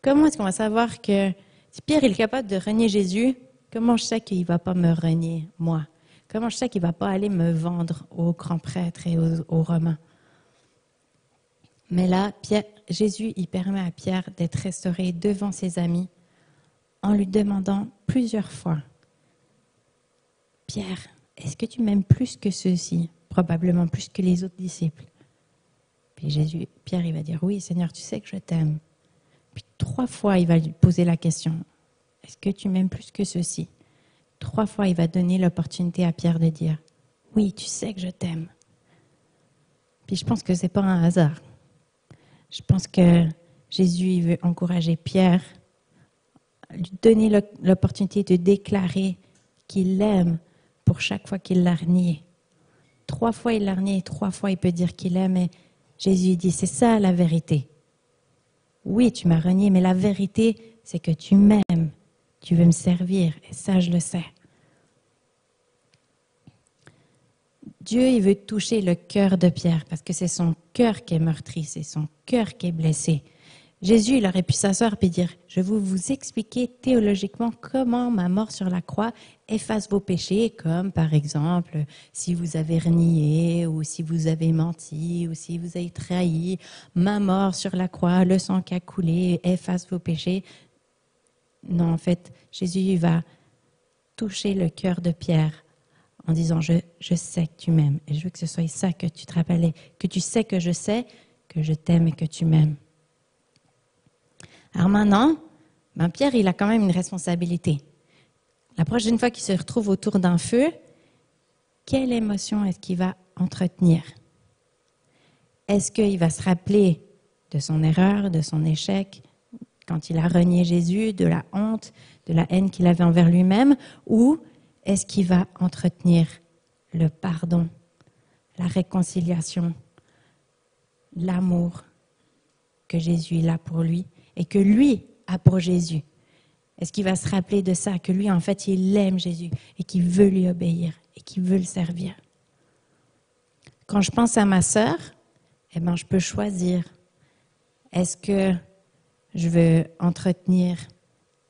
Comment est-ce qu'on va savoir que si Pierre il est capable de renier Jésus, comment je sais qu'il ne va pas me renier, moi? Comment je sais qu'il ne va pas aller me vendre aux grands prêtres et aux Romains? Mais là, Jésus, il permet à Pierre d'être restauré devant ses amis en lui demandant plusieurs fois, « Pierre, est-ce que tu m'aimes plus que ceux-ci? Probablement plus que les autres disciples. » Puis Pierre, il va dire, « Oui, Seigneur, tu sais que je t'aime. » Puis 3 fois, il va lui poser la question, « Est-ce que tu m'aimes plus que ceux-ci? » 3 fois, il va donner l'opportunité à Pierre de dire, « Oui, tu sais que je t'aime. » Puis je pense que ce n'est pas un hasard. Je pense que Jésus il veut encourager Pierre, lui donner l'opportunité de déclarer qu'il l'aime pour chaque fois qu'il l'a renié. 3 fois il l'a renié, 3 fois il peut dire qu'il aime. Et Jésus dit, c'est ça la vérité. Oui, tu m'as renié, mais la vérité, c'est que tu m'aimes. Tu veux me servir, et ça, je le sais. Dieu, il veut toucher le cœur de Pierre, parce que c'est son cœur qui est meurtri, c'est son cœur qui est blessé. Jésus, il aurait pu s'asseoir et dire, je vais vous expliquer théologiquement comment ma mort sur la croix efface vos péchés, comme par exemple, si vous avez renié, ou si vous avez menti, ou si vous avez trahi, ma mort sur la croix, le sang qui a coulé, efface vos péchés. Non, en fait, Jésus il va toucher le cœur de Pierre en disant, je sais que tu m'aimes, et je veux que ce soit ça que tu te rappelles, que tu sais que je t'aime et que tu m'aimes. Alors maintenant, Pierre, il a quand même une responsabilité. La prochaine fois qu'il se retrouve autour d'un feu, quelle émotion est-ce qu'il va entretenir? Est-ce qu'il va se rappeler de son erreur, de son échec, quand il a renié Jésus, de la honte, de la haine qu'il avait envers lui-même, ou est-ce qu'il va entretenir le pardon, la réconciliation, l'amour que Jésus a pour lui et que lui a pour Jésus? Est-ce qu'il va se rappeler de ça, que lui, en fait, il aime Jésus et qu'il veut lui obéir et qu'il veut le servir? Quand je pense à ma sœur, je peux choisir. Est-ce que je veux entretenir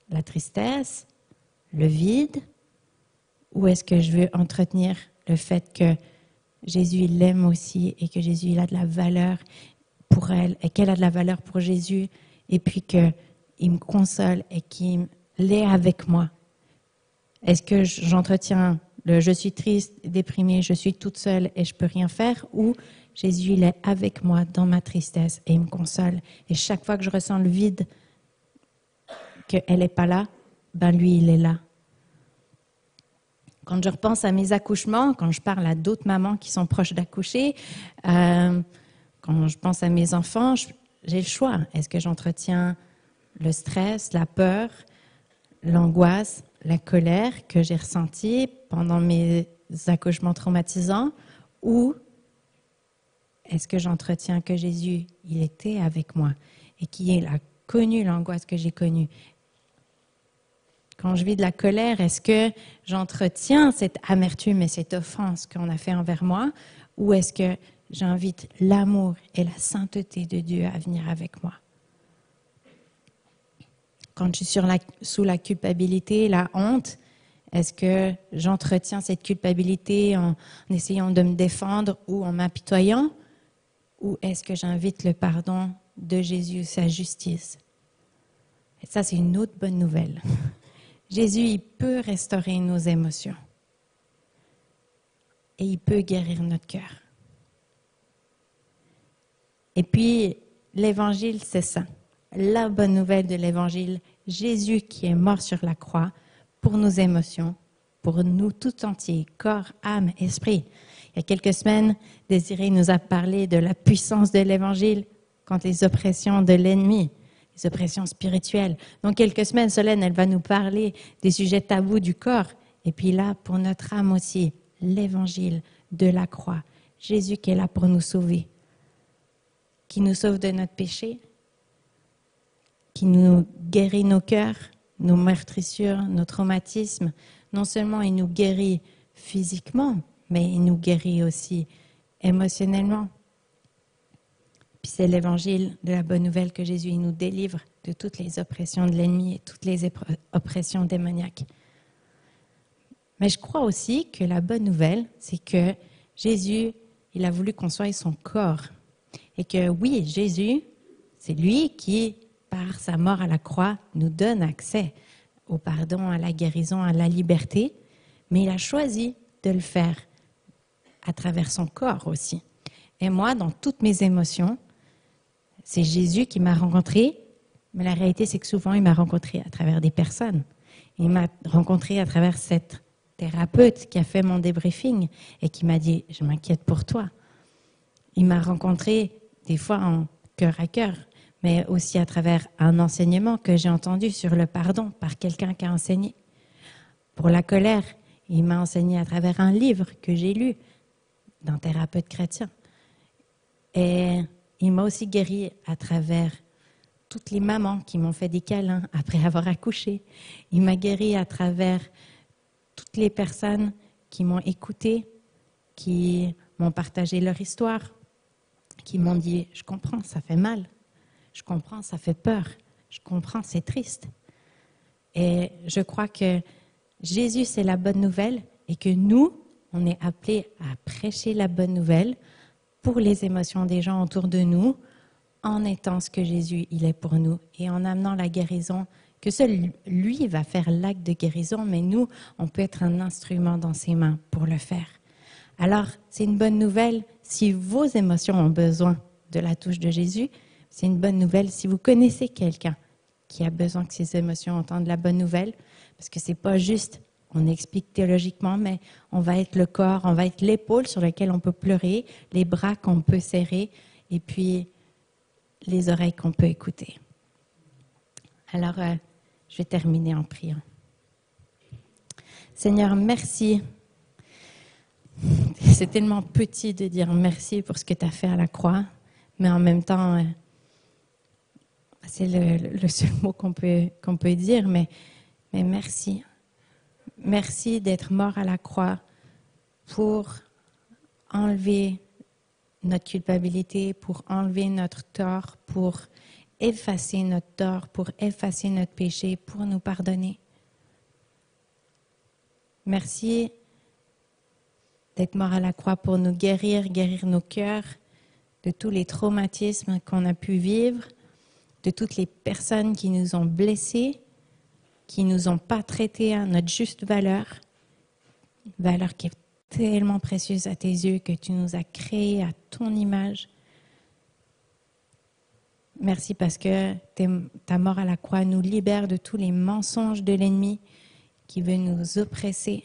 la tristesse, le vide, ou est-ce que je veux entretenir le fait que Jésus il l'aime aussi et que Jésus il a de la valeur pour elle et qu'elle a de la valeur pour Jésus et puis qu'il me console et qu'il l'est avec moi? Est-ce que j'entretiens le « je suis triste, déprimée, je suis toute seule et je peux rien faire » ou Jésus il est avec moi dans ma tristesse et il me console et chaque fois que je ressens le vide, qu'elle n'est pas là, lui il est là. Quand je repense à mes accouchements, quand je parle à d'autres mamans qui sont proches d'accoucher, quand je pense à mes enfants, j'ai le choix. Est-ce que j'entretiens le stress, la peur, l'angoisse, la colère que j'ai ressentie pendant mes accouchements traumatisants, ou est-ce que j'entretiens que Jésus, il était avec moi et qu'il a connu l'angoisse que j'ai connue? Quand je vis de la colère, est-ce que j'entretiens cette amertume et cette offense qu'on a fait envers moi, ou est-ce que j'invite l'amour et la sainteté de Dieu à venir avec moi? Quand je suis sous la culpabilité, la honte, est-ce que j'entretiens cette culpabilité en essayant de me défendre ou en m'apitoyant, ou est-ce que j'invite le pardon de Jésus, sa justice? Et ça, c'est une autre bonne nouvelle. Jésus, il peut restaurer nos émotions et il peut guérir notre cœur. Et puis, l'Évangile, c'est ça. La bonne nouvelle de l'Évangile, Jésus qui est mort sur la croix pour nos émotions, pour nous tout entiers, corps, âme, esprit. Il y a quelques semaines, Désiré nous a parlé de la puissance de l'Évangile contre les oppressions de l'ennemi, les oppressions spirituelles. Dans quelques semaines, Solène, elle va nous parler des sujets tabous du corps. Et puis là, pour notre âme aussi, l'évangile de la croix. Jésus qui est là pour nous sauver, qui nous sauve de notre péché, qui nous guérit nos cœurs, nos meurtrissures, nos traumatismes. Non seulement il nous guérit physiquement, mais il nous guérit aussi émotionnellement. Puis c'est l'évangile de la bonne nouvelle que Jésus il nous délivre de toutes les oppressions de l'ennemi et toutes les oppressions démoniaques. Mais je crois aussi que la bonne nouvelle, c'est que Jésus, il a voulu qu'on soit son corps. Et que oui, Jésus, c'est lui qui, par sa mort à la croix, nous donne accès au pardon, à la guérison, à la liberté. Mais il a choisi de le faire à travers son corps aussi. Et moi, dans toutes mes émotions, c'est Jésus qui m'a rencontré, mais la réalité, c'est que souvent, il m'a rencontré à travers des personnes. Il m'a rencontré à travers cette thérapeute qui a fait mon débriefing et qui m'a dit « Je m'inquiète pour toi ». Il m'a rencontré des fois en cœur à cœur, mais aussi à travers un enseignement que j'ai entendu sur le pardon par quelqu'un qui a enseigné. Pour la colère, il m'a enseigné à travers un livre que j'ai lu d'un thérapeute chrétien. Et il m'a aussi guéri à travers toutes les mamans qui m'ont fait des câlins après avoir accouché. Il m'a guéri à travers toutes les personnes qui m'ont écouté, qui m'ont partagé leur histoire, qui m'ont dit « Je comprends, ça fait mal. Je comprends, ça fait peur. Je comprends, c'est triste. » Et je crois que Jésus, c'est la bonne nouvelle et que nous, on est appelés à prêcher la bonne nouvelle pour les émotions des gens autour de nous, en étant ce que Jésus il est pour nous et en amenant la guérison, que seul lui va faire l'acte de guérison, mais nous, on peut être un instrument dans ses mains pour le faire. Alors, c'est une bonne nouvelle si vos émotions ont besoin de la touche de Jésus. C'est une bonne nouvelle si vous connaissez quelqu'un qui a besoin que ses émotions entendent la bonne nouvelle, parce que c'est pas juste, on explique théologiquement, mais on va être le corps, on va être l'épaule sur laquelle on peut pleurer, les bras qu'on peut serrer, et puis les oreilles qu'on peut écouter. Alors, je vais terminer en priant. Seigneur, merci. C'est tellement petit de dire merci pour ce que tu as fait à la croix, mais en même temps, c'est le seul mot qu'on peut dire, mais merci. Merci d'être mort à la croix pour enlever notre culpabilité, pour enlever notre tort, pour effacer notre tort, pour effacer notre péché, pour nous pardonner. Merci d'être mort à la croix pour nous guérir nos cœurs de tous les traumatismes qu'on a pu vivre, de toutes les personnes qui nous ont blessés, qui nous ont pas traités à notre juste valeur qui est tellement précieuse à tes yeux, que tu nous as créés à ton image. Merci parce que ta mort à la croix nous libère de tous les mensonges de l'ennemi qui veut nous oppresser.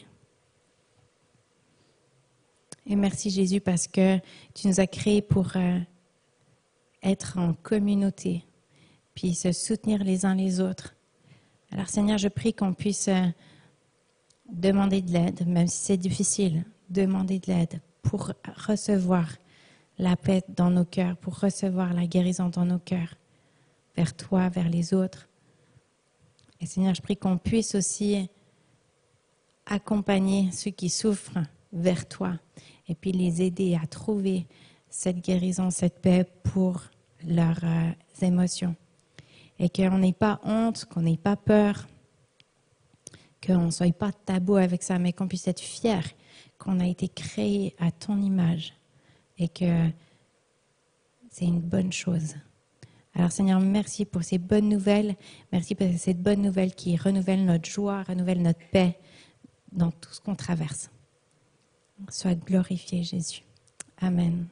Et merci Jésus parce que tu nous as créés pour être en communauté, puis se soutenir les uns les autres. Alors Seigneur, je prie qu'on puisse demander de l'aide, même si c'est difficile, demander de l'aide pour recevoir la paix dans nos cœurs, pour recevoir la guérison dans nos cœurs, vers toi, vers les autres. Et Seigneur, je prie qu'on puisse aussi accompagner ceux qui souffrent vers toi et puis les aider à trouver cette guérison, cette paix pour leurs émotions. Et qu'on n'ait pas honte, qu'on n'ait pas peur, qu'on ne soit pas tabou avec ça, mais qu'on puisse être fier qu'on a été créé à ton image et que c'est une bonne chose. Alors Seigneur, merci pour ces bonnes nouvelles. Merci pour cette bonne nouvelle qui renouvelle notre joie, renouvelle notre paix dans tout ce qu'on traverse. Sois glorifié, Jésus. Amen.